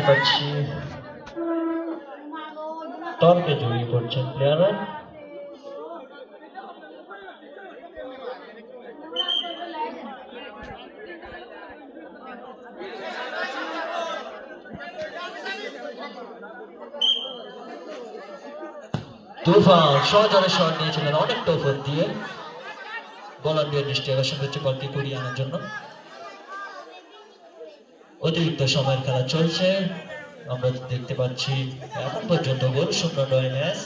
পাচ্ছি তর্কে জড়িয়ে পড়ছেন প্লেয়াররা। তুফান সহজরে শট নিয়েছিলেন অনেক টফর দিয়ে, বলার দৃষ্টি আকর্ষণ করছে বলটি করিয়ে আনার জন্য। অতিরিক্ত সময়ের খেলা চলছে, আমরা দেখতে পাচ্ছি এখন পর্যন্ত গোল শূন্য নয় ম্যাচ।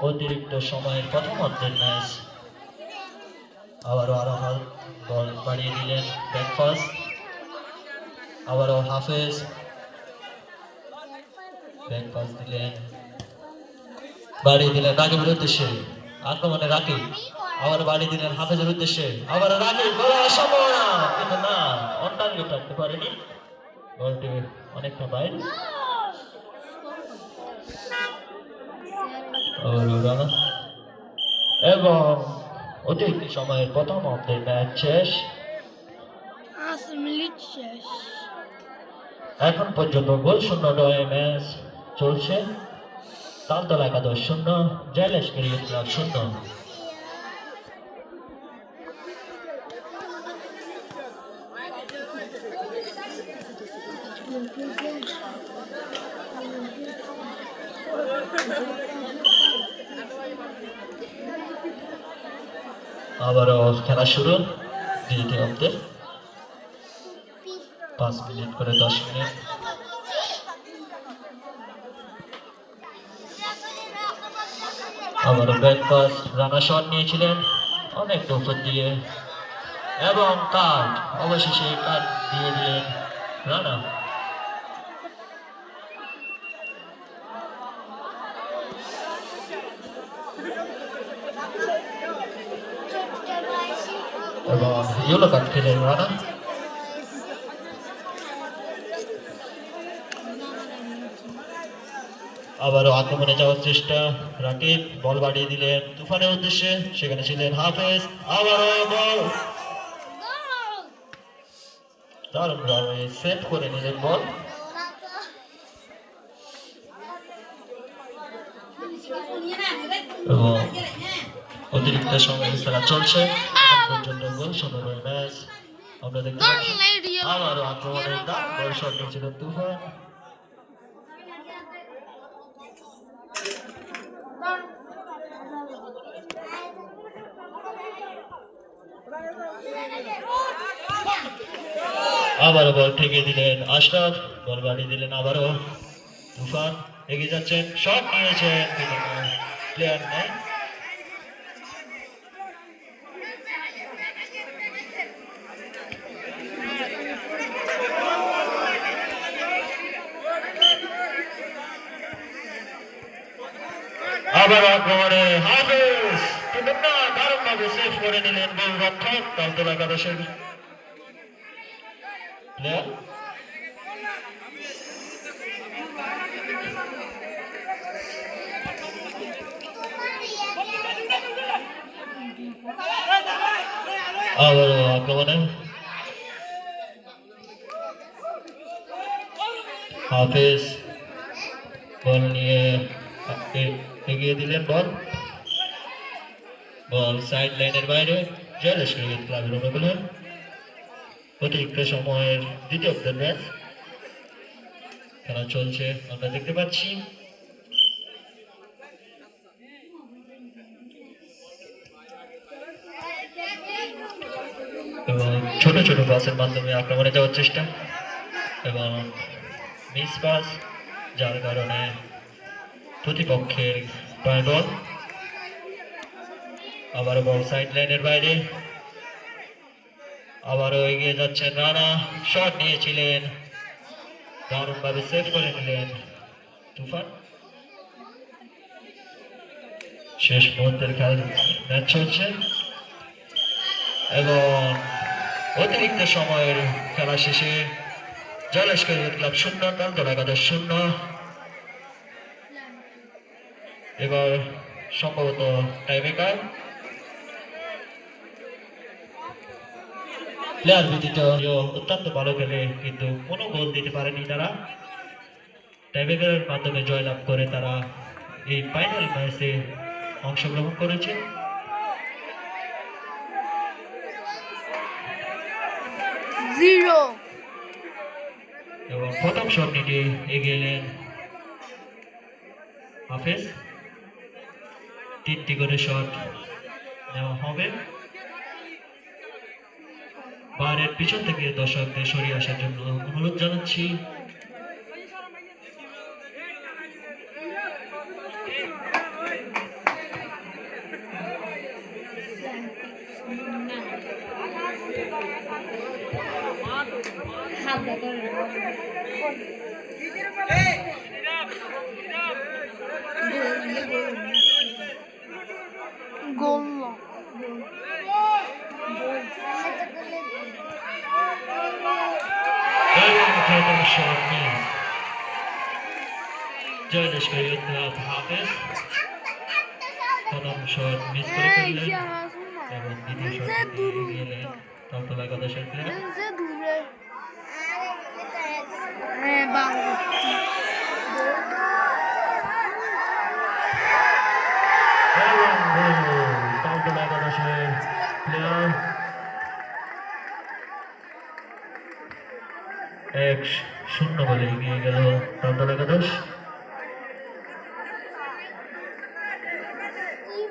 অতিরিক্ত সময়ের প্রথম অর্ধের ম্যাচ। আবারও আরাফাত বল বাড়িয়ে দিলেন ব্যাকপাস, আবারও হাফেজ ব্যাকপাস দিলেন, বাড়িয়ে দিলেন রাকিবের উদ্দেশ্যে, আক্রমণে রাকিব, আবার বাড়িয়ে দিলেন হাফেজের উদ্দেশ্যে, আবার রাকিব গোলের সম্ভাবনা, কিন্তু না, অন টার্গেট রাখতে পারেনি, বলটি অনেকটা বাইরে। এবং অতিরিক্ত সময়ের প্রথম অর্ধের ম্যাচ শেষ। এখন পর্যন্ত গোল শূন্য নয় ম্যাচ চলছে। তালতলা একাদশ 0, জয়লেশ ক্রিকেট ক্লাব 0। আবারও খেলা শুরু, দ্বিতীয় অর্ধে 5 মিনিট করে 10 মিনিট। আবারও ব্যাকপাস, রানা শট নিয়েছিলেন অনেক টফর দিয়ে এবং কাট, অবশেষে কাট দিয়ে দিলেন রানা। এবং ইয়েলো কার্ড খেলেন রানা। আবারও আক্রমণে যাওয়ার চেষ্টা, রাকিব বল বাড়িয়ে দিলেন তুফানের উদ্দেশ্যে, সেখানে ছিলেন হাফেজ, আবারও বল দারুণভাবে সেভ করে নিলেন বল। এবং অতিরিক্ত সময় খেলা চলছে, পর্যন্ত গোল শূন্য ম্যাচ আমরা দেখতে পাচ্ছি। আবারও আক্রমণের বল শট নিয়েছিলেন তুফান। আবারও বল ঠেকিয়ে দিলেন আশরাফ, বল বাড়িয়ে দিলেন আবারও তুফান, এগিয়ে যাচ্ছেন, শট নিয়েছেন, প্লেয়ার নেই। আবার আক্রমণে হাফেজ, কিন্তু না, দারুণভাবে সেভ করে নিলেন গোলরক্ষক তালতলা একাদশের প্লেয়ার। আবারও আক্রমণে হাফেজ, বল নিয়ে এগিয়ে দিলেন, বল সাইড লাইনের বাইরে, জয়লেশ ক্রিকেট ক্লাবের অনুকূলে। অতিরিক্ত সময়ের দ্বিতীয় অর্ধের ম্যাচ খেলা চলছে, আমরা দেখতে পাচ্ছি। এবং ছোট ছোট পাসের মাধ্যমে আক্রমণে যাওয়ার চেষ্টা এবং মিস পাস, যার কারণে প্রতিপক্ষের পায় বল। আবারও বল সাইড লাইনের বাইরে, আবারও এগিয়ে যাচ্ছেন রানা, শট নিয়েছিলেন, দারুণভাবে সেভ করে নিলেন তুফান। শেষ মুহূর্তের ম্যাচ চলছে এবং অতিরিক্ত সময়ের খেলা শেষে জয়লেশ ক্রিকেট ক্লাব 0, তালতলা একাদশ 0। এবার সম্ভবত টাইব্রেকার। প্লেয়ার ব্যতীত অত্যন্ত ভালো খেলে কিন্তু কোনো গোল দিতে পারেনি তারা। টাইব্রেকারের মাধ্যমে জয়লাভ করে তারা এই ফাইনাল ম্যাচে অংশগ্রহণ করেছে। এবং প্রথম শট নিতে এগিয়ে এলেন হাফেজ। 3টি করে শট নেওয়া হবে। বারের পিছন থেকে দর্শকদের সরিয়ে আসার জন্য অনুরোধ জানাচ্ছি। জয়দেশকারী হাফেজ প্রথম শট মিস করে ফেললেন এবং দ্বিতীয় শট এগিয়ে এলেন তালতলা একাদশের প্লেয়ার। তালতলা একাদশের প্লেয়ার 1-0 বলে এগিয়ে গেল তালতলা একাদশ।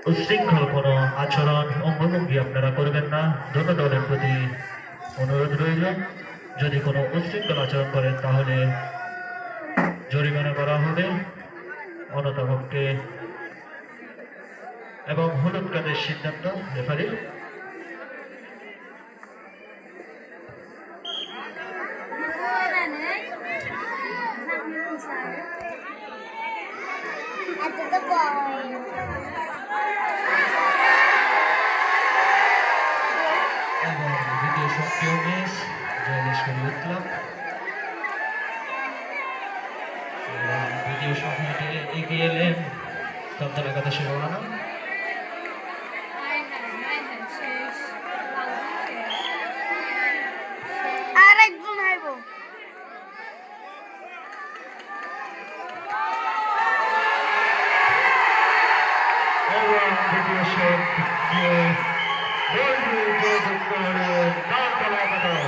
উশৃঙ্খল কোনো আচরণ অঙ্গভঙ্গি আপনারা করবেন না, দুটো দলের প্রতি অনুরোধ রইল। যদি কোনো উশৃঙ্খল আচরণ করেন তাহলে জরিমানা করা হবে অনতপক্ষে এবং হলুদ কার্ডের সিদ্ধান্ত রেফারির। এবং দ্বিতীয় শটটিও মিস, জয়দেশকারী উঠলাম। দ্বিতীয় শট নিতে এগিয়ে এলেন তালতলা একাদশের রানা। দ্বিতীয় শট দিয়ে তালতলা একাদশ।